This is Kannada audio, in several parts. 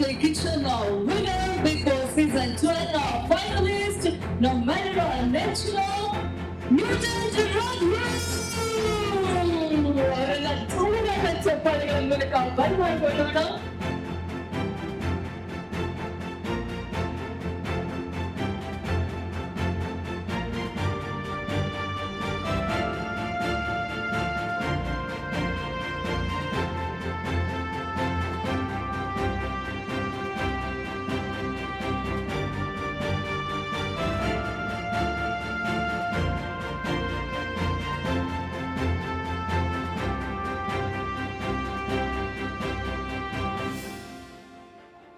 Exactly, kitchen winner, Big Boss season 12 finalist, no matter what national, mutant ಅವರೆಲ್ಲ ಜೋರಾದ ಚಪ್ಪಾಳೆಗಳ ಮೂಲಕ ಬರಮಾಡಿಕೊಳ್ಳೋಣ.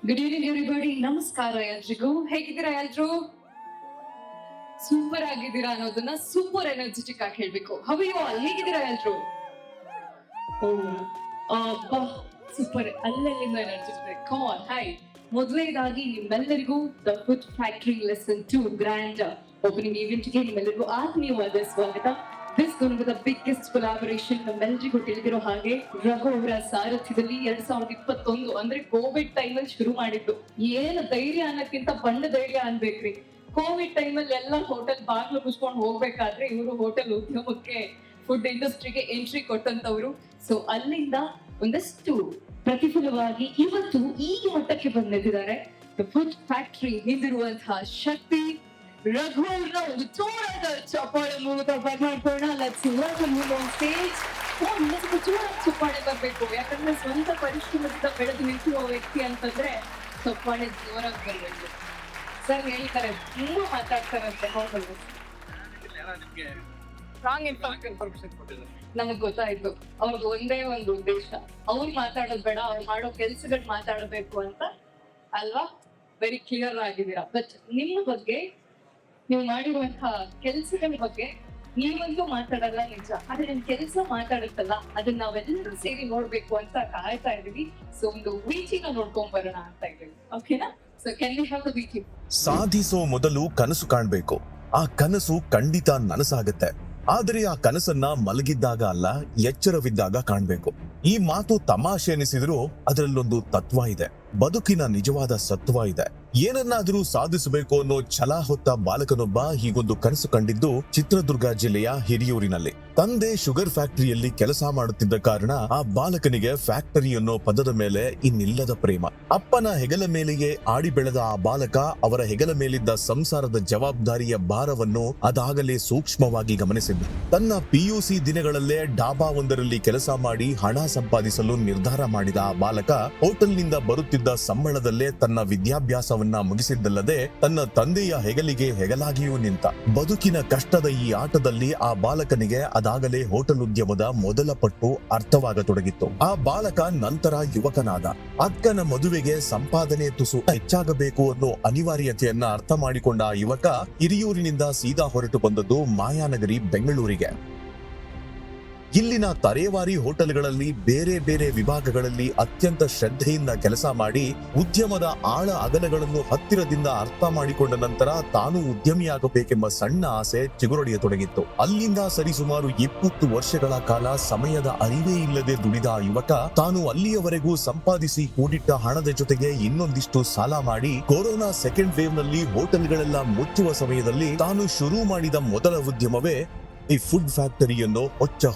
ಗುಡ್ ಈವ್ನಿಂಗ್ ಎವ್ರಿಬಡಿ, ನಮಸ್ಕಾರ ಎಲ್ರಿಗೂ. ಹೇಗಿದ್ದೀರಾ ಎಲ್ರು? ಸೂಪರ್ ಆಗಿದ್ದೀರಾ ಅನ್ನೋದನ್ನ ಸೂಪರ್ ಎನರ್ಜೆಟಿಕ್ ಆಗಿ ಹೇಳ್ಬೇಕು. How you all? ಹೇಗಿದ್ದೀರಾ ಎಲ್ರು? ಸೂಪರ್, ಅಲ್ಲೆಲ್ಲಿಂದ ಎನರ್ಜೆಟಿಕ್. Come on, hi. ಮೊದಲನೇದಾಗಿ ನಿಮ್ಮೆಲ್ಲರಿಗೂ the food factory lesson 2 grand opening ಈವೆಂಟ್ಗೆ ನಿಮ್ಮೆಲ್ಲರಿಗೂ ಆತ್ಮೀಯವಾದ ಸ್ವಾಗತ. This gone with the biggest collaboration. ನಮ್ಮೆಲ್ಲರಿಗೂ ತಿಳಿದಿರೋ ಹಾಗೆ ರಘು ಅವರ ಸಾರಥ್ಯದಲ್ಲಿ 2021 ಅಂದ್ರೆ ಕೋವಿಡ್ ಟೈಮಲ್ಲಿ ಶುರು ಮಾಡಿದ್ದು. ಏನು ಧೈರ್ಯ ಅನ್ನಕ್ಕಿಂತ ಬಂಡ ಧೈರ್ಯ ಅನ್ಬೇಕ್ರಿ. ಕೋವಿಡ್ ಟೈಮಲ್ಲಿ ಎಲ್ಲ ಹೋಟೆಲ್ ಬಾಗ್ಲು ಮುಚ್ಕೊಂಡು ಹೋಗ್ಬೇಕಾದ್ರೆ ಇವರು ಹೋಟೆಲ್ ಉದ್ಯಮಕ್ಕೆ, ಫುಡ್ ಇಂಡಸ್ಟ್ರಿಗೆ ಎಂಟ್ರಿ ಕೊಟ್ಟಂತವ್ರು. ಸೊ ಅಲ್ಲಿಂದ ಒಂದಷ್ಟು ಪ್ರತಿಫಲವಾಗಿ ಇವತ್ತು ಈ ಮಟ್ಟಕ್ಕೆ ಬಂದಿದ್ದಾರೆ. ಫುಡ್ ಫ್ಯಾಕ್ಟರಿ ಹಿಂದಿರುವಂತಹ ಶಕ್ತಿ ರಘು ಅವ್ರನ್ನ ಒಂದು ಜೋರಾದ ಚಪ್ಪಾಳೆ ಮೂಲಕ ಬರ್ಮಾಡ್ಕೊಳ್ಳೋಣ. Let's welcome him on stage. ಜೋರಾದ ಚಪ್ಪಾಳೆ ಬರ್ಬೇಕು, ಯಾಕಂದ್ರೆ ಸ್ವಂತ ಪರಿಶ್ರಮದಿಂದ ಬೆಳೆದು ನಿಂತಿರುವ ವ್ಯಕ್ತಿ ಅಂತಂದ್ರೆ ಚಪ್ಪಾಳೆ ಜೋರಾಗಿ ಬರ್ಬೇಕು. ಸರ್ ಹೇಳ್ತಾರೆ, ತುಂಬಾ ಮಾತಾಡ್ತಾರಂತೆ. ಹೌದಲ್ಲ? ರಾಂಗ್ ಇನ್ಫಾರ್ಮೇಶನ್ ನಮಗ್ ಗೊತ್ತಾಯ್ತು. ಅವ್ರದ್ದು ಒಂದೇ ಒಂದು ಉದ್ದೇಶ, ಅವ್ರು ಮಾತಾಡೋದ್ ಬೇಡ, ಅವ್ರು ಮಾಡೋ ಕೆಲ್ಸಗಳು ಮಾತಾಡಬೇಕು ಅಂತ ಅಲ್ವಾ? ವೆರಿ ಕ್ಲಿಯರ್ ಆಗಿದ್ದೀರಾ. ಬಟ್ ನಿಮ್ಮ ಬಗ್ಗೆ, ನೀವು ಮಾಡಿರುವಂತಹ ಕೆಲ್ಸಗಳ ಬಗ್ಗೆ ನೀವಂತೂ ಮಾತಾಡಲ್ಲ ನಿಜ, ಆದ್ರೆ ನಿಮ್ ಕೆಲಸ ಮಾತಾಡುತ್ತಲ್ಲ, ಅದನ್ನ ನಾವೆಲ್ಲರೂ ಸೇರಿ ನೋಡ್ಬೇಕು ಅಂತ ಕಾಯ್ತಾ ಇದೀವಿ. ಸೊ ಒಂದು ವೀಚಿನ ನೋಡ್ಕೊಂಡ್ ಬರೋಣ ಅಂತ ಇದೀವಿ. ಓಕೆನಾ? So can we have the ವೀಚಿ? ಸಾಧಿಸೋ ಮೊದಲು ಕನಸು ಕಾಣ್ಬೇಕು. ಆ ಕನಸು ಖಂಡಿತ ನನಸಾಗತ್ತೆ. ಆದರೆ ಆ ಕನಸನ್ನ ಮಲಗಿದ್ದಾಗ ಅಲ್ಲ, ಎಚ್ಚರವಿದ್ದಾಗ ಕಾಣ್ಬೇಕು. ಈ ಮಾತು ತಮಾಷೆ ಎನಿಸಿದ್ರು ಅದರಲ್ಲೊಂದು ತತ್ವ ಇದೆ, ಬದುಕಿನ ನಿಜವಾದ ಸತ್ವ ಇದೆ. ಏನನ್ನಾದ್ರೂ ಸಾಧಿಸಬೇಕು ಅನ್ನೋ ಛಲ ಹೊತ್ತ ಬಾಲಕನೊಬ್ಬ ಹೀಗೊಂದು ಕನಸು ಕಂಡಿದ್ದು ಚಿತ್ರದುರ್ಗ ಜಿಲ್ಲೆಯ ಹಿರಿಯೂರಿನಲ್ಲಿ. ತಂದೆ ಶುಗರ್ ಫ್ಯಾಕ್ಟರಿಯಲ್ಲಿ ಕೆಲಸ ಮಾಡುತ್ತಿದ್ದ ಕಾರಣ ಆ ಬಾಲಕನಿಗೆ ಫ್ಯಾಕ್ಟರಿ ಅನ್ನೋ ಪದದ ಮೇಲೆ ಇನ್ನಿಲ್ಲದ ಪ್ರೇಮ. ಅಪ್ಪನ ಹೆಗಲ ಮೇಲೆಯೇ ಆಡಿ ಬೆಳೆದ ಆ ಬಾಲಕ ಅವರ ಹೆಗಲ ಮೇಲಿದ್ದ ಸಂಸಾರದ ಜವಾಬ್ದಾರಿಯ ಭಾರವನ್ನು ಅದಾಗಲೇ ಸೂಕ್ಷ್ಮವಾಗಿ ಗಮನಿಸಿದ್ದ. ತನ್ನ PUC ದಿನಗಳಲ್ಲೇ ಡಾಬಾ ಒಂದರಲ್ಲಿ ಕೆಲಸ ಮಾಡಿ ಹಣ ಸಂಪಾದಿಸಲು ನಿರ್ಧಾರ ಮಾಡಿದ ಆ ಬಾಲಕ ಹೋಟೆಲ್ನಿಂದ ಬರುತ್ತಿದ್ದ ಸಂಬಳದಲ್ಲೇ ತನ್ನ ವಿದ್ಯಾಭ್ಯಾಸವನ್ನ ಮುಗಿಸಿದ್ದಲ್ಲದೆ ತನ್ನ ತಂದೆಯ ಹೆಗಲಿಗೆ ಹೆಗಲಾಗಿಯೂ ನಿಂತ. ಬದುಕಿನ ಕಷ್ಟದ ಈ ಆಟದಲ್ಲಿ ಆ ಬಾಲಕನಿಗೆ ಅದಾಗಲೇ ಹೋಟೆಲ್ ಉದ್ಯಮದ ಮೊದಲ ಪಟ್ಟು ಅರ್ಥವಾಗತೊಡಗಿತ್ತು. ಆ ಬಾಲಕ ನಂತರ ಯುವಕನಾದ. ಅಕ್ಕನ ಮದುವೆಗೆ ಸಂಪಾದನೆ ತುಸು ಹೆಚ್ಚಾಗಬೇಕು ಅನ್ನೋ ಅನಿವಾರ್ಯತೆಯನ್ನ ಅರ್ಥ ಮಾಡಿಕೊಂಡ ಆ ಯುವಕ ಹಿರಿಯೂರಿನಿಂದ ಸೀದಾ ಹೊರಟು ಬಂದದ್ದು ಮಾಯಾನಗರಿ ಬೆಂಗಳೂರಿಗೆ. ಇಲ್ಲಿನ ತರೇವಾರಿ ಹೋಟೆಲ್ಗಳಲ್ಲಿ ಬೇರೆ ಬೇರೆ ವಿಭಾಗಗಳಲ್ಲಿ ಅತ್ಯಂತ ಶ್ರದ್ಧೆಯಿಂದ ಕೆಲಸ ಮಾಡಿ ಉದ್ಯಮದ ಆಳ ಅಗಲಗಳನ್ನು ಹತ್ತಿರದಿಂದ ಅರ್ಥ ಮಾಡಿಕೊಂಡ ನಂತರ ತಾನು ಉದ್ಯಮಿಯಾಗಬೇಕೆಂಬ ಸಣ್ಣ ಆಸೆ ಚಿಗುರೊಡೆಯತೊಡಗಿತ್ತು. ಅಲ್ಲಿಂದ ಸರಿಸುಮಾರು 20 ವರ್ಷಗಳ ಕಾಲ ಸಮಯದ ಅರಿವೇ ಇಲ್ಲದೆ ದುಡಿದ ಆ ಯುವಕ ತಾನು ಅಲ್ಲಿಯವರೆಗೂ ಸಂಪಾದಿಸಿ ಕೂಡಿಟ್ಟ ಹಣದ ಜೊತೆಗೆ ಇನ್ನೊಂದಿಷ್ಟು ಸಾಲ ಮಾಡಿ ಕೊರೋನಾ ಸೆಕೆಂಡ್ ವೇವ್ ನಲ್ಲಿ ಹೋಟೆಲ್ಗಳೆಲ್ಲ ಮುಚ್ಚುವ ಸಮಯದಲ್ಲಿ ತಾನು ಶುರು ಮಾಡಿದ ಮೊದಲ ಉದ್ಯಮವೇ ಈ ಫುಡ್ ಫ್ಯಾಕ್ಟರಿ ಅನ್ನೋ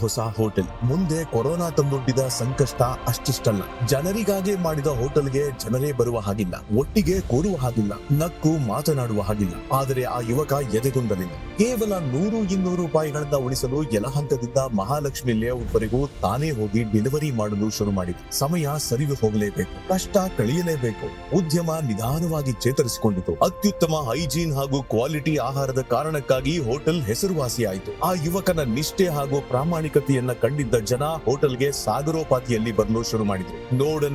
ಹೊಸ ಹೋಟೆಲ್. ಮುಂದೆ ಕೊರೋನಾ ತಂದೊಡ್ಡಿದ ಸಂಕಷ್ಟ ಅಷ್ಟಿಷ್ಟಲ್ಲ. ಜನರಿಗಾಗೆ ಮಾಡಿದ ಹೋಟೆಲ್ಗೆ ಜನರೇ ಬರುವ ಹಾಗಿಲ್ಲ, ಒಟ್ಟಿಗೆ ಕೂರುವ ಹಾಗಿಲ್ಲ, ನಕ್ಕು ಮಾತನಾಡುವ ಹಾಗಿಲ್ಲ. ಆದರೆ ಆ ಯುವಕ ಎದೆಗುಂದಲಿಲ್ಲ. ಕೇವಲ 100-200 ರೂಪಾಯಿಗಳನ್ನ ಉಳಿಸಲು ಯಲಹಂಕದಿಂದ ಮಹಾಲಕ್ಷ್ಮಿ ಲೇಔಟ್ವರೆಗೂ ತಾನೇ ಹೋಗಿ ಡೆಲಿವರಿ ಮಾಡಲು ಶುರು ಮಾಡಿದ. ಸಮಯ ಸರಿದು ಹೋಗಲೇಬೇಕು, ಕಷ್ಟ ಕಳೆಯಲೇಬೇಕು. ಉದ್ಯಮ ನಿಧಾನವಾಗಿ ಚೇತರಿಸಿಕೊಂಡಿತು. ಅತ್ಯುತ್ತಮ ಹೈಜೀನ್ ಹಾಗೂ ಕ್ವಾಲಿಟಿ ಆಹಾರದ ಕಾರಣಕ್ಕಾಗಿ ಹೋಟೆಲ್ ಹೆಸರುವಾಸಿಯಾಯಿತು. ಆ ಯುವಕನ ನಿಷ್ಠೆ ಹಾಗೂ ಪ್ರಾಮಾಣಿಕತೆಯನ್ನ ಕಂಡಿದ್ದ ಜನ ಹೋಟೆಲ್ಗೆ ಸಾಗರೋಪಾತಿಯಲ್ಲಿ ಬರಲು ಶುರು ಮಾಡಿದ್ರು.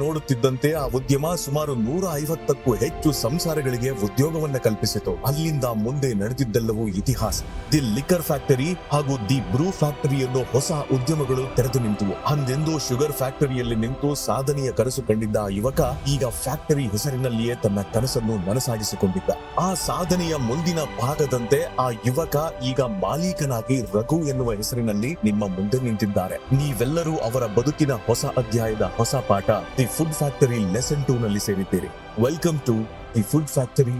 ನೋಡುತ್ತಿದ್ದಂತೆ ಆ ಉದ್ಯಮ ಸುಮಾರು 150ಕ್ಕೂ ಹೆಚ್ಚು ಸಂಸಾರಗಳಿಗೆ ಉದ್ಯೋಗವನ್ನ ಕಲ್ಪಿಸಿತು. ಅಲ್ಲಿಂದ ಮುಂದೆ ನಡೆದಿದ್ದೆಲ್ಲವೂ ಇತಿಹಾಸ. ದಿ ಲಿಕ್ಕರ್ ಫ್ಯಾಕ್ಟರಿ ಹಾಗೂ ದಿ ಬ್ರೂ ಫ್ಯಾಕ್ಟರಿ ಅನ್ನೋ ಹೊಸ ಉದ್ಯಮಗಳು ತೆರೆದು ನಿಂತವು. ಅಂದೆಂದೋ ಶುಗರ್ ಫ್ಯಾಕ್ಟರಿಯಲ್ಲಿ ನಿಂತು ಸಾಧನೆಯ ಕನಸು ಕಂಡಿದ್ದ ಆ ಯುವಕ ಈಗ ಫ್ಯಾಕ್ಟರಿ ಹೆಸರಿನಲ್ಲಿಯೇ ತನ್ನ ಕನಸನ್ನು ನನಸಾಗಿಸಿಕೊಂಡಿದ್ದ. ಆ ಸಾಧನೆಯ ಮುಂದಿನ ಭಾಗದಂತೆ ಆ ಯುವಕ ಈಗ ಮಾಲೀಕನಾಗಿ ರಘು ಎನ್ನುವ ಹೆಸರಿನಲ್ಲಿ ನಿಮ್ಮ ಮುಂದೆ ನಿಂತಿದ್ದಾರೆ. ನೀವೆಲ್ಲರೂ ಅವರ ಬದುಕಿನ ಹೊಸ ಅಧ್ಯಾಯದ ಹೊಸ ಪಾಠ ದಿ ಫುಡ್ ಫ್ಯಾಕ್ಟರಿ ಲೆಸನ್ 2 ನಲ್ಲಿ ಸೇರಿದ್ದೀರಿ. Welcome to the food factory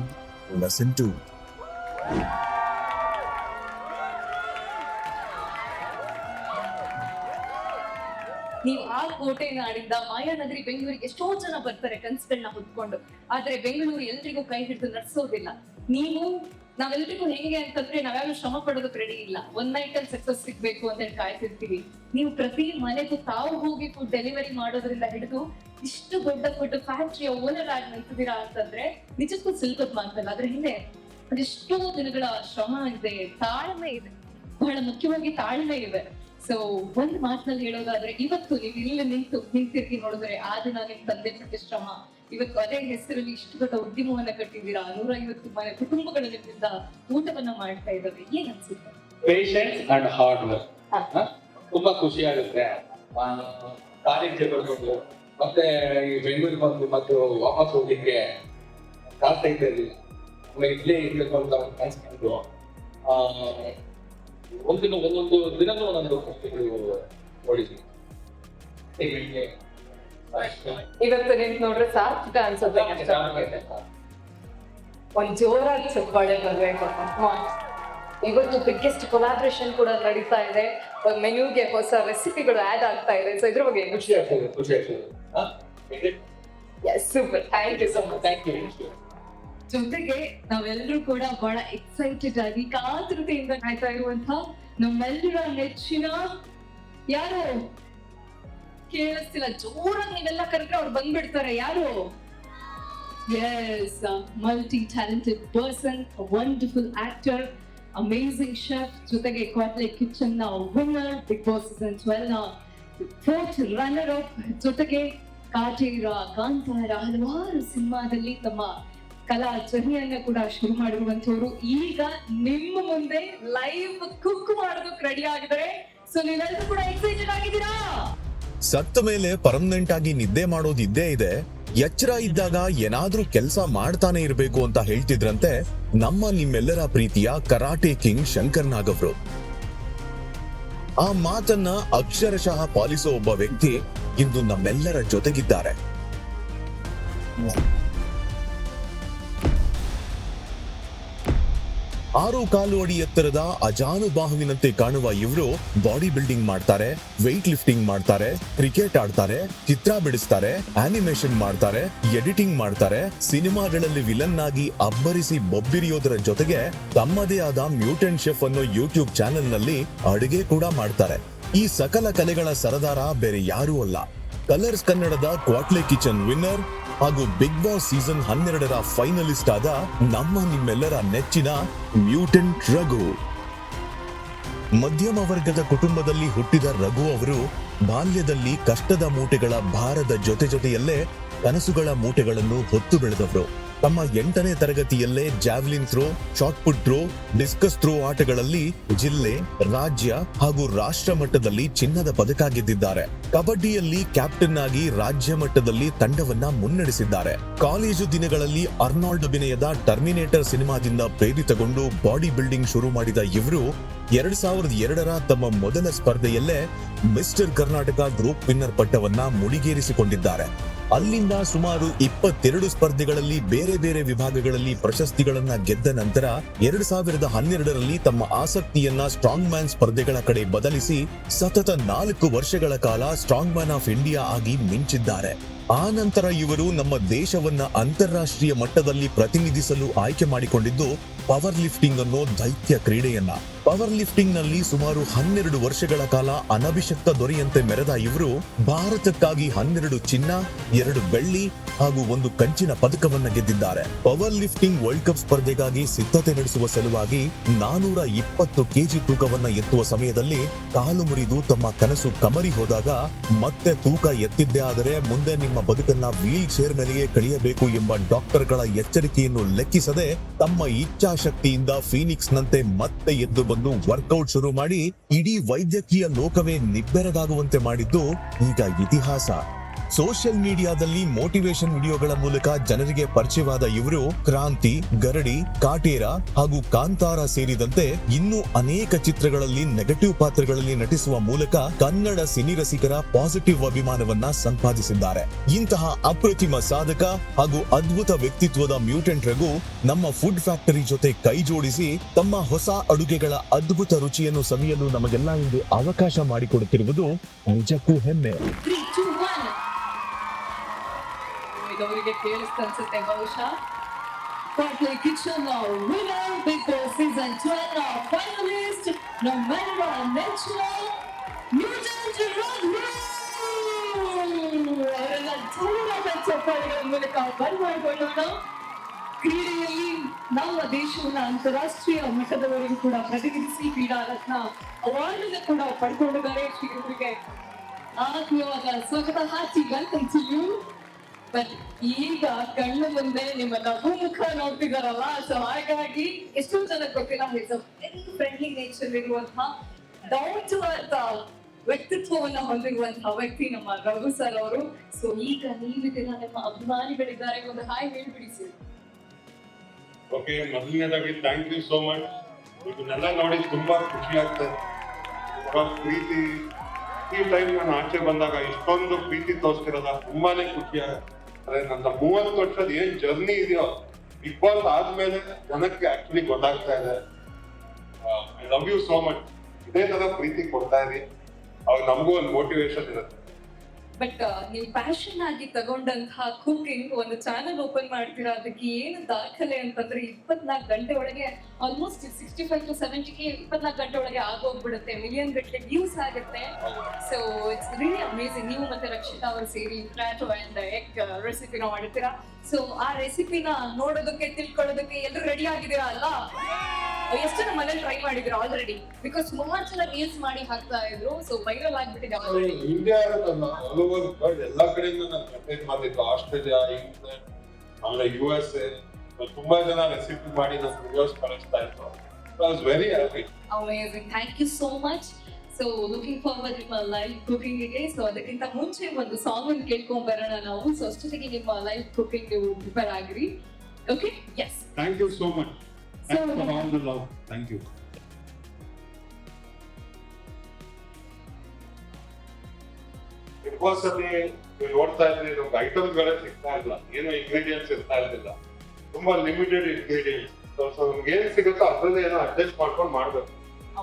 lesson 2. ನೀವು ಆ ಕೋಟೆ ನಾಡಿಂದ ಮಾಯಾನಗರಿ ಬೆಂಗಳೂರಿಗೆ ಎಷ್ಟೋ ಜನ ಬರ್ತಾರೆ ಕನ್ಸುಗಳನ್ನ ಹೊತ್ಕೊಂಡು, ಆದ್ರೆ ಬೆಂಗಳೂರು ಎಲ್ರಿಗೂ ಕೈ ಹಿಡಿದು ನಡ್ಸೋದಿಲ್ಲ. ನಾವೆಲ್ರಿಗೂ ಹೆಂಗೆ ಅಂತಂದ್ರೆ ನಾವ್ಯಾರು ಶ್ರಮ ಪಡೋದಕ್ಕೆ ರೆಡಿ ಇಲ್ಲ. ಒನ್ ನೈಟ್ ಅಲ್ಲಿ ಸಕ್ಸಸ್ ಸಿಗ್ಬೇಕು ಅಂತ ಹೇಳಿ ಕಾಯ್ತಿರ್ತೀವಿ. ನೀವು ಪ್ರತಿ ಮನೆಗೂ ತಾವು ಹೋಗಿ ಫುಡ್ ಡೆಲಿವರಿ ಮಾಡೋದ್ರಿಂದ ಹಿಡಿದು ಇಷ್ಟು ದೊಡ್ಡ ಫ್ಯಾಕ್ಟರಿಯ ಓನರ್ ಆಗಿ ನಿಂತಿದ್ದೀರಾ ಅಂತಂದ್ರೆ ನಿಜಕ್ಕೂ ಸುಲಭದ ಮಾತಲ್ಲ. ಅದ್ರ ಹಿಂದೆ ಅದೆಷ್ಟೋ ದಿನಗಳ ಶ್ರಮ ಇದೆ, ತಾಳ್ಮೆ ಇದೆ, ಬಹಳ ಮುಖ್ಯವಾಗಿ ತಾಳ್ಮೆ ಇದೆ. ಸೊ ಒಂದ್ ಮಾತಿನಲ್ಲಿ ಹೇಳೋದಾದ್ರೆ, ಇವತ್ತು ನೀವು ಇಲ್ಲಿ ನಿಂತಿರ್ತಿ ನೋಡಿದ್ರೆ ಆ ದಿನ ನಿಮ್ ತಂದೆ ಪಟ್ಟ ಶ್ರಮ, ಇವತ್ತು ಅದೇ ಹೆಸರಲ್ಲಿ ಇಷ್ಟು ದೊಡ್ಡ ಉದ್ಯಮವನ್ನ ಕಟ್ಟಿದ್ದೀರಾ, 150 ಮನೆ ಕುಟುಂಬಗಳು ನಿಮ್ಮಿಂದ ಊಟವನ್ನ ಮಾಡ್ತಾ ಇದ್ದಾವೆ. ಏನ್ ಅನ್ಸುತ್ತೆ? Patience and hard work. ತುಂಬಾ ಖುಷಿ ಆಗುತ್ತೆ. ಕಾಲೇಜಿಗೆ ಬರ್ಕೊಂಡು ಮತ್ತೆ ಈ ಬೆಂಗಳೂರಿಗೆ ಬಂದು ಮತ್ತು ವಾಪಸ್ ಹೋಗ್ಲಿಕ್ಕೆ ಕಾಸ್ತಾ ಇರ್ಲಿಲ್ಲ. ಇಲ್ಲೇ ಇರ್ಬೇಕು ಅಂತ ಅನ್ಸ್ಕೊಂಡು ಒಂದೊಂದು ದಿನನೂ ಒಂದೊಂದು ನೋಡಿದ್ವಿ. ಇವತ್ತು ನಿಂತು ನೋಡ್ರೆ ಸಾರ್ಥಕ ಅನ್ಸುತ್ತೆ. ಒಂದ್ ಜೋರಾಗಿ ಚಪ್ಪಾಳೆ ಬರ್ಬೇಕು. ಇವತ್ತು ಬಿಗ್ಗೆಸ್ಟ್ ಕೊಲಾಬ್ರೇಷನ್ ಕೂಡ ನಡೀತಾ ಇದೆ. ಮೆನ್ಯೂಗೆ ಹೊಸ ರೆಸಿಪಿಗಳು ಆಡ್ ಆಗ್ತಾ ಇದೆ. ಸೊ ಇದ್ರ ಬಗ್ಗೆ ಖುಷಿ ಆಗ್ತದೆ. Super, thank you so much. Thank you. ಜೊತೆಗೆ ನಾವೆಲ್ಲರೂ ಕೂಡ ಬಹಳ ಎಕ್ಸೈಟೆಡ್ ಆಗಿ ಕಾತುರತೆಯಿಂದ ಕಾಯ್ತಾ ಇರುವಂತಹ ನಮ್ಮೆಲ್ಲರ ನೆಚ್ಚಿನ ಯಾರು ಕೇಳಿಸ್ತಿಲ್ಲ, ಜೋರಾಗಿ ನೀವೆಲ್ಲ ಕರೆದ್ರೆ ಅವ್ರು ಬಂದ್ಬಿಡ್ತಾರೆ. ಯಾರು? Yes, multi talented person, wonderful actor, amazing chef, ಜೊತೆಗೆ ಕ್ವಾಟ್ಲೆ ಕಿಚನ್ ನ ವಿನ್ನರ್, ಬಿಗ್ ಬಾಸ್ ಸೀಸನ್ 12 ನ 4th ರನ್ನರ್ ಅಪ್, ಜೊತೆಗೆ ಕಾಟೇರ, ಕಾಂತಾರ, ಹಲವಾರು ಸಿನಿಮಾದಲ್ಲಿ ತಮ್ಮ ಕಲಾ ಜರ್ನಿಯನ್ನ ಕೂಡ ಶುರು ಮಾಡಿರುವಂತವ್ರು ಈಗ ನಿಮ್ಮ ಮುಂದೆ ಲೈವ್ ಕುಕ್ ಮಾಡೋದಕ್ಕೆ ರೆಡಿ ಆಗಿದ್ದಾರೆ. ಸೊ ನೀವೆಲ್ಲರೂ ಕೂಡ ಎಕ್ಸೈಟೆಡ್ ಆಗಿದ್ದೀರಾ? ಸತ್ತ ಮೇಲೆ ಪರ್ಮನೆಂಟ್ ಆಗಿ ನಿದ್ದೆ ಮಾಡೋದು ಇದ್ದೇ ಇದೆ, ಎಚ್ಚರ ಇದ್ದಾಗ ಏನಾದ್ರೂ ಕೆಲಸ ಮಾಡ್ತಾನೆ ಇರಬೇಕು ಅಂತ ಹೇಳ್ತಿದ್ರಂತೆ ನಿಮ್ಮೆಲ್ಲರ ಪ್ರೀತಿಯ ಕರಾಟೆ ಕಿಂಗ್ ಶಂಕರ್ ನಾಗ್ ಅವರು. ಆ ಮಾತನ್ನ ಅಕ್ಷರಶಃ ಪಾಲಿಸೋ ಒಬ್ಬ ವ್ಯಕ್ತಿ ಇಂದು ನಮ್ಮೆಲ್ಲರ ಜೊತೆಗಿದ್ದಾರೆ. 6 ಕಾಲು ಅಡಿ ಎತ್ತರದ ಅಜಾನುಬಾಹುವಿನಂತೆ ಕಾಣುವ ಇವರು ಬಾಡಿ ಬಿಲ್ಡಿಂಗ್ ಮಾಡ್ತಾರೆ, ವೆಯ್ಟ್ ಲಿಫ್ಟಿಂಗ್ ಮಾಡ್ತಾರೆ, ಕ್ರಿಕೆಟ್ ಆಡ್ತಾರೆ, ಚಿತ್ರ ಬಿಡಿಸ್ತಾರೆ, ಆನಿಮೇಷನ್ ಮಾಡ್ತಾರೆ, ಎಡಿಟಿಂಗ್ ಮಾಡ್ತಾರೆ, ಸಿನಿಮಾಗಳಲ್ಲಿ ವಿಲನ್ ಆಗಿ ಅಬ್ಬರಿಸಿ ಬೊಬ್ಬಿರಿಯೋದರ ಜೊತೆಗೆ ತಮ್ಮದೇ ಆದ ಮ್ಯೂಟೆಂಟ್ ಶೆಫ್ ಅನ್ನೋ ಯೂಟ್ಯೂಬ್ ಚಾನೆಲ್ ನಲ್ಲಿ ಅಡುಗೆ ಕೂಡ ಮಾಡ್ತಾರೆ. ಈ ಸಕಲ ಕಲೆಗಳ ಸರದಾರ ಬೇರೆ ಯಾರೂ ಅಲ್ಲ, ಕಲರ್ಸ್ ಕನ್ನಡದ ಕ್ವಾಟ್ಲೆ ಕಿಚನ್ ವಿನ್ನರ್ ಹಾಗೂ ಬಿಗ್ ಬಾಸ್ ಸೀಸನ್ 12ರ ಫೈನಲಿಸ್ಟ್ ಆದ ನಿಮ್ಮೆಲ್ಲರ ನೆಚ್ಚಿನ ಮ್ಯೂಟೆಂಟ್ ರಘು. ಮಧ್ಯಮ ವರ್ಗದ ಕುಟುಂಬದಲ್ಲಿ ಹುಟ್ಟಿದ ರಘು ಅವರು ಬಾಲ್ಯದಲ್ಲಿ ಕಷ್ಟದ ಮೂಟೆಗಳ ಭಾರದ ಜೊತೆಯಲ್ಲೇ ಕನಸುಗಳ ಮೂಟೆಗಳನ್ನು ಹೊತ್ತು ಬೆಳೆದವರು. ತಮ್ಮ 8ನೇ ತರಗತಿಯಲ್ಲೇ javelin throw, shot put throw, discuss throw ಆಟಗಳಲ್ಲಿ ಜಿಲ್ಲೆ, ರಾಜ್ಯ ಹಾಗೂ ರಾಷ್ಟ್ರ ಮಟ್ಟದಲ್ಲಿ ಚಿನ್ನದ ಪದಕ ಗೆದ್ದಿದ್ದಾರೆ. ಕಬಡ್ಡಿಯಲ್ಲಿ ಕ್ಯಾಪ್ಟನ್ ಆಗಿ ರಾಜ್ಯ ಮಟ್ಟದಲ್ಲಿ ತಂಡವನ್ನ ಮುನ್ನಡೆಸಿದ್ದಾರೆ. ಕಾಲೇಜು ದಿನಗಳಲ್ಲಿ ಅರ್ನಾಲ್ಡ್ ಅಭಿನಯದ ಟರ್ಮಿನೇಟರ್ ಸಿನಿಮಾದಿಂದ ಪ್ರೇರಿತಗೊಂಡು ಬಾಡಿ ಬಿಲ್ಡಿಂಗ್ ಶುರು ಮಾಡಿದ ಇವರು 2002ರ ತಮ್ಮ ಮೊದಲ ಸ್ಪರ್ಧೆಯಲ್ಲೇ ಮಿಸ್ಟರ್ ಕರ್ನಾಟಕ ಗ್ರೂಪ್ ವಿನ್ನರ್ ಪಟ್ಟವನ್ನ ಮುಡಿಗೇರಿಸಿಕೊಂಡಿದ್ದಾರೆ. ಅಲ್ಲಿಂದ ಸುಮಾರು 22 ಸ್ಪರ್ಧೆಗಳಲ್ಲಿ ಬೇರೆ ಬೇರೆ ವಿಭಾಗಗಳಲ್ಲಿ ಪ್ರಶಸ್ತಿಗಳನ್ನ ಗೆದ್ದ ನಂತರ 2012ರಲ್ಲಿ ತಮ್ಮ ಆಸಕ್ತಿಯನ್ನ ಸ್ಟ್ರಾಂಗ್ ಮ್ಯಾನ್ ಸ್ಪರ್ಧೆಗಳ ಕಡೆ ಬದಲಿಸಿ ಸತತ 4 ವರ್ಷಗಳ ಕಾಲ ಸ್ಟ್ರಾಂಗ್ ಮ್ಯಾನ್ ಆಫ್ ಇಂಡಿಯಾ ಆಗಿ ಮಿಂಚಿದ್ದಾರೆ. ಆ ನಂತರ ಇವರು ನಮ್ಮ ದೇಶವನ್ನ ಅಂತಾರಾಷ್ಟ್ರೀಯ ಮಟ್ಟದಲ್ಲಿ ಪ್ರತಿನಿಧಿಸಲು ಆಯ್ಕೆ ಮಾಡಿಕೊಂಡಿದ್ದು ಪವರ್ ಲಿಫ್ಟಿಂಗ್ ಅನ್ನೋ ದೈತ್ಯ ಕ್ರೀಡೆಯನ್ನ. ಪವರ್ ಲಿಫ್ಟಿಂಗ್ ನಲ್ಲಿ ಸುಮಾರು 12 ವರ್ಷಗಳ ಕಾಲ ಅನಭಿಷಕ್ತ ದೊರೆಯಂತೆ ಮೆರೆದ ಇವರು ಭಾರತಕ್ಕಾಗಿ 12 ಚಿನ್ನ, 2 ಬೆಳ್ಳಿ ಹಾಗೂ 1 ಕಂಚಿನ ಪದಕವನ್ನ ಗೆದ್ದಿದ್ದಾರೆ. ಪವರ್ ಲಿಫ್ಟಿಂಗ್ ವರ್ಲ್ಡ್ ಕಪ್ ಸ್ಪರ್ಧೆಗಾಗಿ ಸಿದ್ಧತೆ ನಡೆಸುವ ಸಲುವಾಗಿ 420 ಕೆಜಿ ತೂಕವನ್ನ ಎತ್ತುವ ಸಮಯದಲ್ಲಿ ಕಾಲು ಮುರಿದು ತಮ್ಮ ಕನಸು ಕಮರಿ ಹೋದಾಗ ಮತ್ತೆ ತೂಕ ಎತ್ತಿದ್ದೇ ಆದರೆ ಮುಂದೆ ನಿಮ್ಮ ಬದುಕನ್ನ ವೀಲ್ ಚೇರ್ ಮೇಲೆಯೇ ಕಳೆಯಬೇಕು ಎಂಬ ಡಾಕ್ಟರ್ಗಳ ಎಚ್ಚರಿಕೆಯನ್ನು ಲೆಕ್ಕಿಸದೆ ತಮ್ಮ ಇಚ್ಛಾಶಕ್ತಿಯಿಂದ ಫೀನಿಕ್ಸ್ ನಂತೆ ಮತ್ತೆ ಎದ್ದು ಬಂದು ವರ್ಕೌಟ್ ಶುರು ಮಾಡಿ ಇಡೀ ವೈದ್ಯಕೀಯ ಲೋಕವೇ ನಿಬ್ಬೆರಗಾಗುವಂತೆ ಮಾಡಿದ್ದು ಈಗ ಇತಿಹಾಸ. ಸೋಷಿಯಲ್ ಮೀಡಿಯಾದಲ್ಲಿ ಮೋಟಿವೇಶನ್ ವಿಡಿಯೋಗಳ ಮೂಲಕ ಜನರಿಗೆ ಪರಿಚಯವಾದ ಇವರು ಕ್ರಾಂತಿ, ಗರಡಿ, ಕಾಟೇರ ಹಾಗೂ ಕಾಂತಾರ ಸೇರಿದಂತೆ ಇನ್ನೂ ಅನೇಕ ಚಿತ್ರಗಳಲ್ಲಿ ನೆಗೆಟಿವ್ ಪಾತ್ರಗಳಲ್ಲಿ ನಟಿಸುವ ಮೂಲಕ ಕನ್ನಡ ಸಿನಿ ರಸಿಕರ ಪಾಸಿಟಿವ್ ಅಭಿಮಾನವನ್ನ ಸಂಪಾದಿಸಿದ್ದಾರೆ. ಇಂತಹ ಅಪ್ರತಿಮ ಸಾಧಕ ಹಾಗೂ ಅದ್ಭುತ ವ್ಯಕ್ತಿತ್ವದ ಮ್ಯೂಟೆಂಟ್ ರಘು ನಮ್ಮ ಫುಡ್ ಫ್ಯಾಕ್ಟರಿ ಜೊತೆ ಕೈ ಜೋಡಿಸಿ ತಮ್ಮ ಹೊಸ ಅಡುಗೆಗಳ ಅದ್ಭುತ ರುಚಿಯನ್ನು ಸವಿಯಲು ನಮಗೆಲ್ಲ ಇಂದು ಅವಕಾಶ ಮಾಡಿಕೊಡುತ್ತಿರುವುದು ನಿಜಕ್ಕೂ ಹೆಮ್ಮೆ. 3, 2, 1. ಅವರಿಗೆ ಕೇಳಿಸ್ತಾ ಅನ್ಸುತ್ತೆ ಬಹುಶಃ. Factory Kitchen winner Big Boss season 12 finalist ನಮ್ಮೆಲ್ಲರ ನೆಚ್ಚಿನ ಮ್ಯೂಟೆಂಟ್ ರಘು ಅವರೆಲ್ಲ ಜೋರಾದ ಚಪ್ಪಾಳೆಗಳ ಮೂಲಕ ಬರಮಾಡಿಕೊಳ್ಳೋಣ. ಕ್ರೀಡೆಯಲ್ಲಿ ನಮ್ಮ ದೇಶವನ್ನ ಅಂತಾರಾಷ್ಟ್ರೀಯ ಮಟ್ಟದವರೆಗೂ ಕೂಡ ಪ್ರತಿನಿಧಿಸಿ ಕ್ರೀಡಾ ರತ್ನ ಅವಾರ್ಡ್ ಕೂಡ ಪಡ್ಕೊಂಡಿದ್ದಾರೆ. ಶ್ರೀಗಳಿಗೆ ಆತ್ಮೀಯವಾದ ಸ್ವಾಗತ, hearty welcome to you. But ಈಗ ಕಣ್ಣು ಮುಂದೆ ನಿಮ್ಮ ನಗು ಮುಖ ನೋಡ್ತಿದಾರಲ್ಲ, ಸೊ ಹಾಗಾಗಿ ಎಷ್ಟೋ ಜನಕ್ಕೆ ಗೊತ್ತಿಲ್ಲ, it's a very friendly nature ಇರುವಂತಹ ಡೌನ್ ಟು ಅರ್ತ್ ವ್ಯಕ್ತಿತ್ವವನ್ನ ಹೊಂದಿರುವಂತಹ ವ್ಯಕ್ತಿ ನಮ್ಮ ರಘು ಸರ್ ಅವರು. ಸೊ ಈಗ ನೀವಿದ್ದೀರಾ, ನಿಮ್ಮ ಅಭಿಮಾನಿಗಳಿದ್ದಾರೆ, ಒಂದು ಹಾಯ್ ಹೇಳ್ಬಿಡಿ ಸರ್. ಓಕೆ, ಮೊದಲನೇದಾಗಿ ಥ್ಯಾಂಕ್ ಯು ಸೋ ಮಚ್. ಇದನ್ನೆಲ್ಲ ನೋಡಿ ತುಂಬಾ ಖುಷಿ ಆಗ್ತದೆ. ಪ್ರೀತಿ ಈ ಟೈಮ್ ನಾನು ಆಚೆ ಬಂದಾಗ ಇಷ್ಟೊಂದು ಪ್ರೀತಿ ತೋರಿಸ್ತಿರೋದ ತುಂಬಾನೇ ಖುಷಿ ಆಗುತ್ತೆ. ಅದೇ ನನ್ನ 30 ವರ್ಷದ ಏನ್ ಜರ್ನಿ ಇದೆಯೋ ಬಿಗ್ ಬಾಸ್ ಆದ್ಮೇಲೆ ಜನಕ್ಕೆ ಆಕ್ಚುಲಿ ಗೊತ್ತಾಗ್ತಾ ಇದೆ. I love you so much. ಇದೇ ತರ ಪ್ರೀತಿ ಕೊಡ್ತಾ ಇರಿ, ಅವಾಗ ನಮಗೂ ಒಂದು ಮೋಟಿವೇಶನ್ ಇರುತ್ತೆ. ಬಟ್ ನೀವು ಪ್ಯಾಷನ್ ಆಗಿ ತಗೊಂಡಂತಹ ಕುಕಿಂಗ್ ಒಂದು ಚಾನಲ್ ಓಪನ್ ಮಾಡ್ತೀರಾ, ಅದಕ್ಕೆ ಏನು ದಾಖಲೆ ಅಂತಂದ್ರೆ 24 ಗಂಟೆ ಒಳಗೆ ಆಲ್ಮೋಸ್ಟ್ 65 to 70K 24 ಗಂಟೆ ಒಳಗೆ ಆಗೋಗ್ಬಿಡುತ್ತೆ, ಮಿಲಿಯನ್ ಗಟ್ಟಲೆ ವ್ಯೂಸ್ ಆಗುತ್ತೆ. So it's really amazing. ನೀವು ಮತ್ತೆ ರಕ್ಷಿತಾ ಅವರು ಸೇರಿ ಫ್ರಾಟೋ ಅಂಡ್ ಎಗ್ ರೆಸಿಪಿನ ಮಾಡ್ತೀರಾ. ಸೊ ಆ ರೆಸಿಪಿನ ನೋಡೋದಕ್ಕೆ ತಿಳ್ಕೊಳ್ಳೋದಕ್ಕೆ ಎಲ್ಲರೂ ರೆಡಿ ಆಗಿದ್ದೀರಾ ಅಲ್ಲ? ಎಷ್ಟು ನಮ್ಮ ಮನೇಲಿ ಟ್ರೈ ಮಾಡಿದ್ರು ಆಲ್ರೆಡಿ, ಬಿಕಾಸ್ ಸುಮಾರು ಜನ ರೀಲ್ಸ್ ಮಾಡಿ ಹಾಕ್ತಾ ಇದ್ರು. ಸೊ ವೈರಲ್ ಆಗ್ಬಿಟ್ಟಿದೆ already. India all over world ಎಲ್ಲಾ ಕಡೆಯಿಂದ ನಾನು ಕಂಟೆಂಟ್ ಮಾಡಿದ್ದು, ಆಸ್ಟ್ರೇಲಿಯಾ, ಇಂಗ್ಲೆಂಡ್, ಆಮೇಲೆ USA ತುಂಬಾ ಜನ ರೆಸಿಪಿ ಮಾಡಿ ನನ್ನ ವಿಡಿಯೋಸ್ ಕಳಿಸ್ತಾ ಇದ್ರು. I was very happy. Amazing, thank you so much. So looking forward ನಿಮ್ಮ ಲೈವ್ ಕುಕಿಂಗ್ ಗೆ. ಸೊ ಅದಕ್ಕಿಂತ ಮುಂಚೆ ಒಂದು ಸಾಂಗ್ ಅನ್ನು ಕೇಳ್ಕೊಂಡ್ ಬರೋಣ ನಾವು. ಸೊ ಅಷ್ಟೊತ್ತಿಗೆ ನಿಮ್ಮ ಲೈವ್ ಕುಕಿಂಗ್ ನೀವು ಪ್ರಿಪೇರ್ ಆಗಿರಿ. Okay, yes, thank you so much. Thanks for all the love. Thank you. Big Boss ಅಲ್ಲಿ ನೋಡ್ತಾ ಇದ್ರೆ ನಮ್ಗೆ ಐಟಮ್ಸ್ ಗಳೇ ಸಿಗ್ತಾ ಇಲ್ಲ, ಏನೋ ಇಂಗ್ರೀಡಿಯೆಂಟ್ಸ್ ಇರ್ತಾ ಇರ್ಲಿಲ್ಲ, ತುಂಬಾ ಲಿಮಿಟೆಡ್ ಇಂಗ್ರೀಡಿಯೆಂಟ್ಸ್. ಸೊ ನಮ್ಗೆ ಏನ್ ಸಿಗುತ್ತೋ ಅದ್ರಲ್ಲೇ ಏನೋ ಅಡ್ಜಸ್ಟ್ ಮಾಡ್ಕೊಂಡು ಮಾಡ್ಬೇಕು.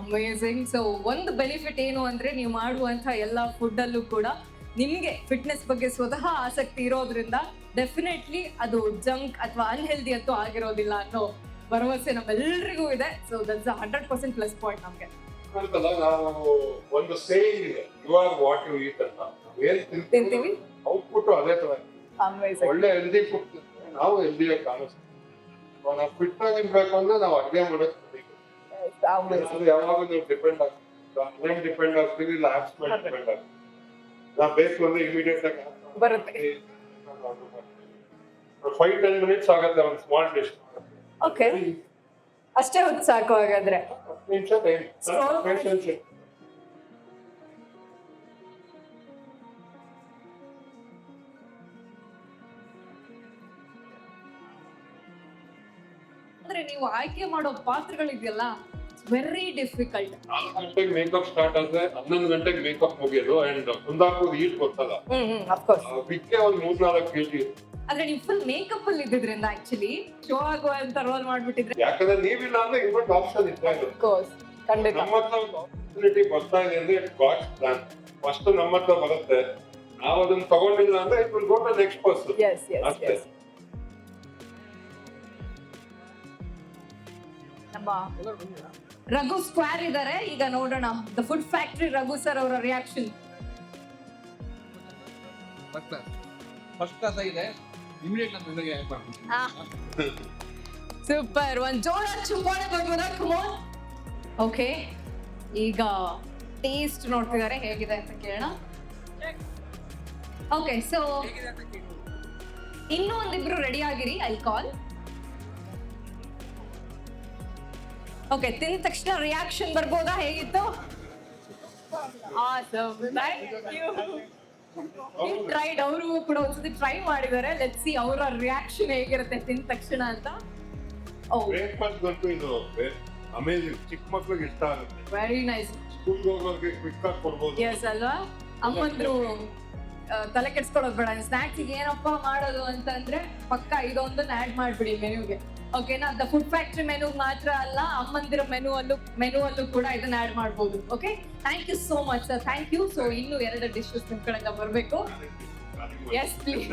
ಅಮೇಜಿಂಗ್. ಸೊ ಒಂದು ಬೆನಿಫಿಟ್ ಏನು ಅಂದ್ರೆ ನೀವು ಮಾಡುವಂತ ಎಲ್ಲಾ ಫುಡ್ ಅಲ್ಲೂ ಕೂಡ ನಿಮ್ಗೆ ಫಿಟ್ನೆಸ್ ಬಗ್ಗೆ ಸ್ವತಃ ಆಸಕ್ತಿ ಇರೋದ್ರಿಂದ ಡೆಫಿನೆಟ್ಲಿ ಅದು ಜಂಕ್ ಅಥವಾ ಅನ್ಹೆಲ್ದಿ ಅಂತೂ ಆಗಿರೋದಿಲ್ಲ ಅನ್ನೋ ಭರವಸೆ ನಮ್ಮೆಲ್ಲರಿಗೂ ಇದೆ. ಸೊ ದಟ್ಸ್ 100% ಪ್ಲಸ್ ಪಾಯಿಂಟ್ ನಮ್ಗೆ. ನಾವು ಒಂದು ಸೇಯಿಂಗ್ ಇದೆ, you are what you eat ಅಂತ. ಏನ್ ತಿಂತೀವಿ ಔಟ್ಪುಟ್ ಅದೇ ತರ. ಒಳ್ಳೆ ಹೆಲ್ದಿ ಫುಡ್ ತಿಂದ್ರೆ ನಾವು ಹೆಲ್ದಿಯಾಗಿ ಕಾಣಿಸ್ತೀವಿ. ನಾವು ಫಿಟ್ ಆಗಿರ್ಬೇಕು ಅಂದ್ರೆ ನಾವು ಅಡುಗೆ ಮಾಡೋದು ಯಾವಾಗ ನೀವು ಡಿಪೆಂಡ್ ಆಗ್ತೀವಿ, ಡಿಪೆಂಡ್ ಆಗ್ತೀವಿ, ಇಲ್ಲ ಆಪ್ಸ್ ಮೇಲೆ ಡಿಪೆಂಡ್ ಆಗ್ತೀವಿ. ನಾವು ಬೇಕು ಅಂದ್ರೆ ಇಮಿಡಿಯೇಟ್ ಆಗಿ ಬರುತ್ತೆ. 5-10 ಮಿನಿಟ್ಸ್ ಆಗುತ್ತೆ ಒಂದು ಸ್ಮಾಲ್ ಡಿಶ್. ಓಕೆ, ಅಷ್ಟೇ ಹೊತ್ತು ಸಾಕು ಹಾಗಾದ್ರೆ. ಅಂದ್ರೆ ನೀವು ಆಯ್ಕೆ ಮಾಡೋ ಪಾತ್ರಗಳಿದೆಯಲ್ಲ, ವೆರಿ ಡಿಫಿಕಲ್ಟ್. 4 ಗಂಟೆಗೆ ಮೇಕಪ್ ಸ್ಟಾರ್ಟ್ ಆದ್ರೆ 11 ಗಂಟೆಗೆ ಮೇಕಪ್ ಮುಗಿಯೋದು. ಅಂಡ್ ಕುಂದಾಪುರ ಈಟ್ ಗೊತ್ತಲ್ಲ, ಬಿಕ್ಕೆ ಒಂದು 3-4 kg. ಆದ್ರೆ ನೀವು ಫುಲ್ ಮೇಕಪ್ ಅಲ್ಲಿ ಇದ್ದಿದ್ರಿಂದ ಆಕ್ಚುಲಿ ಶೋ ಆಗುವಂತ ರೋಲ್ ಮಾಡ್ಬಿಟ್ಟಿದ್ರೆ. ಯಾಕಂದ್ರೆ ನೀವಿಲ್ಲ ಅಂದ್ರೆ ಇನ್ನೊಂದು ಆಪ್ಷನ್ ಇರ್ತಾ ಇದೆ. ನಮ್ಮ ಹತ್ರ ಒಂದು ಆಪರ್ಚುನಿಟಿ ಬರ್ತಾ ಇದೆ ಅಂದ್ರೆ ಇಟ್ ಗಾಡ್ಸ್ ಪ್ಲಾನ್. ಫಸ್ಟ್ ನಮ್ಮ ಹತ್ರ ಬರುತ್ತೆ, ನಾವು ಅದನ್ನ ತಗೊಂಡಿಲ್ಲ ಅಂದ್ರೆ it will go to next person. ಅಷ್ಟೇ. ನಮ್ಮ ರಘು ಸ್ಕ್ವೇರ್ ಇದಾರೆ, ಈಗ ನೋಡೋಣ the food Factory Raghu sir ಅವರ ರಿಯಾಕ್ಷನ್. ಫಸ್ಟ್ ಕ್ಲಾಸ್ ಆಗಿದೆ, ಇಮಿಡಿಯೇಟ್ ನಾನು ನಿಮಗೆ ಮಾಡ್ತೀನಿ. ಸೂಪರ್, ಒಂದು ಜೋರ ಚುಂಬಾಳೆ ಬರ್ಬೋದಾ? ಕಮಾನ್. ಓಕೆ, ಈಗ ಟೇಸ್ಟ್ ನೋಡ್ತಿದ್ದಾರೆ ಹೇಗಿದೆ ಅಂತ ಕೇಳೋಣ. ಓಕೆ, ಸೊ ಇನ್ನೂ ಒಂದಿಬ್ರು ರೆಡಿ ಆಗಿರಿ, ಐ ಕಾಲ್. ಓಕೆ, ತಿಂದ ತಕ್ಷಣ ರಿಯಾಕ್ಷನ್ ಬರ್ಬೋದಾ? ಹೇಗಿತ್ತು? Awesome. Thank you. ಟ್ರೈಡ್, ಅವರು ಕೂಡ ಒಂದ್ಸತಿ ಟ್ರೈ ಮಾಡಿದ್ದಾರೆ. ಲೆಟ್ಸ್ ಸಿ ಅವರ ರಿಯಾಕ್ಷನ್ ಹೇಗಿರುತ್ತೆ ತಿಂದ ತಕ್ಷಣ ಅಂತ. ಓ ಬ್ರೇಕ್ಫಾಸ್ಟ್ ಅಂತೂ ಇದು ಅಮೇಜಿಂಗ್, ಚಿಕ್ಕ ಮಕ್ಳಿಗೆ ಇಷ್ಟ ಆಗುತ್ತೆ. Very nice. ಸ್ಕೂಲ್ಗೆ ಹೋಗೋರಿಗೆ ಕ್ವಿಕ್ ಆಗಿ ಕೊಡ್ಬೋದು. ಎಸ್ ಅಲ್ವಾ, ಅಮ್ಮಂದ್ರು ತಲೆ ಕೆಡ್ಸ್ಕೊಳ್ಳೋದು ಬೇಡ. ಸ್ನಾಕ್ಸ್ ಏನಪ್ಪಾ ಮಾಡೋದು ಅಂತಂದ್ರೆ ಪಕ್ಕ ಇದೊಂದನ್ನ ಆಡ್ ಮಾಡ್ಬಿಡಿ ಮೆನ್ಯೂಗೆ. ಓಕೆನಾ? ದ ಫುಡ್ ಫ್ಯಾಕ್ಟ್ರಿ ಮೆನು ಮಾತ್ರ ಅಲ್ಲ, ಅಮ್ಮಂದಿರ ಮೆನು ಅಲ್ಲೂ ಕೂಡ ಇದನ್ನ ಆಡ್ ಮಾಡ್ಬೋದು. Okay, thank you so much sir, thank you. So ಇನ್ನು 2 ಡಿಶಸ್ ನಿಮ್ ಕಡೆಗೆ ಬರ್ಬೇಕು. Yes please.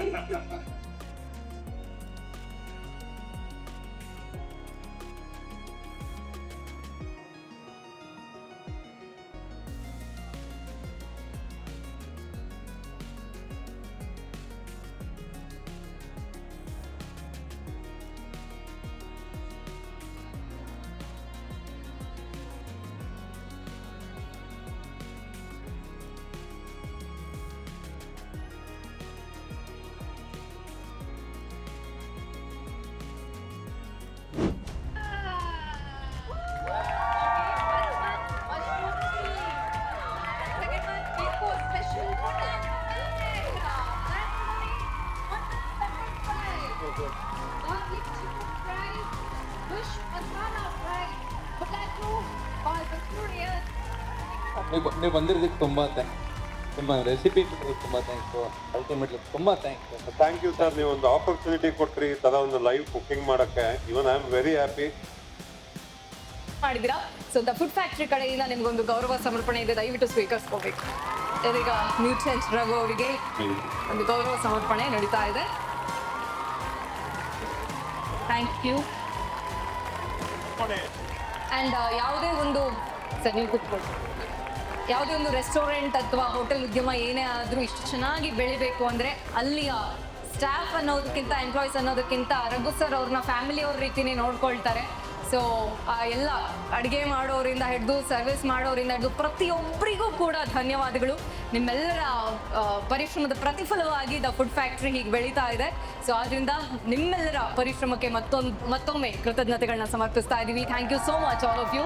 garlic chicken fry, fish masala fry, potato or Victorian. ನೀವು ಬಂದಿರೋದಕ್ಕೆ ತುಂಬ ರೆಸಿಪಿ ತುಂಬ ಥ್ಯಾಂಕ್ಸು. ಅಲ್ಟಿಮೇಟ್ಲಿ ತುಂಬ ಥ್ಯಾಂಕ್ಸ್. ಥ್ಯಾಂಕ್ ಯು ಸರ್, ನೀವು ಒಂದು ಆಪರ್ಚುನಿಟಿ ಕೊಟ್ರಿ ಈ ಥರ ಒಂದು ಲೈವ್ ಕುಕಿಂಗ್ ಮಾಡೋಕ್ಕೆ. Even I am very happy. ಮಾಡಿದ್ದೀರಾ. ಸೊ ದ ಫುಡ್ ಫ್ಯಾಕ್ಟ್ರಿ ಕಡೆಯಿಂದ ನಿಮ್ಗೊಂದು ಗೌರವ ಸಮರ್ಪಣೆ ಇದೆ, ದಯವಿಟ್ಟು ಸ್ವೀಕರಿಸ್ಕೋಬೇಕು. ಇದೀಗ ನ್ಯೂಟ್ರಿಯೆಂಟ್ ರಘು ಅವರಿಗೆ ಒಂದು ಗೌರವ ಸಮರ್ಪಣೆ ನಡೀತಾ ಇದೆ. Thank you. ಆ್ಯಂಡ್ ಯಾವುದೇ ಒಂದು ಸರ್ ನೀವು ಕೂತ್ಕೊಳ್ಳಿ, ಯಾವುದೇ ಒಂದು ರೆಸ್ಟೋರೆಂಟ್ ಅಥವಾ ಹೋಟೆಲ್ ಉದ್ಯಮ ಏನೇ ಆದರೂ ಇಷ್ಟು ಚೆನ್ನಾಗಿ ಬೆಳಿಬೇಕು ಅಂದರೆ ಅಲ್ಲಿಯ ಸ್ಟಾಫ್ ಅನ್ನೋದಕ್ಕಿಂತ ಎಂಪ್ಲಾಯೀಸ್ ಅನ್ನೋದಕ್ಕಿಂತ ರಘು ಸರ್ ಅವ್ರನ್ನ ಫ್ಯಾಮಿಲಿಯವ್ರ ರೀತಿನೇ ನೋಡ್ಕೊಳ್ತಾರೆ. ಸೊ ಎಲ್ಲ ಅಡುಗೆ ಮಾಡೋರಿಂದ ಹಿಡಿದು ಸರ್ವಿಸ್ ಮಾಡೋರಿಂದ ಹಿಡಿದು ಪ್ರತಿಯೊಬ್ಬರಿಗೂ ಕೂಡ ಧನ್ಯವಾದಗಳು. ನಿಮ್ಮೆಲ್ಲರ ಪರಿಶ್ರಮದ ಪ್ರತಿಫಲವಾಗಿ ದ ಫುಡ್ ಫ್ಯಾಕ್ಟ್ರಿ ಹೀಗೆ ಬೆಳೀತಾ ಇದೆ. ಸೊ ಆದ್ದರಿಂದ ನಿಮ್ಮೆಲ್ಲರ ಪರಿಶ್ರಮಕ್ಕೆ ಮತ್ತೊಮ್ಮೆ ಕೃತಜ್ಞತೆಗಳನ್ನ ಸಮರ್ಪಿಸ್ತಾ ಇದ್ದೀವಿ. Thank you so much all of you.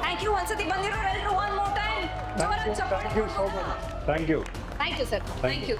Thank you. ಒಂದ್ಸತಿ ಬಂದಿರೋರೆಲ್ಲರೂ one more time. Thank you so much. Thank you. Thank you sir. Thank you.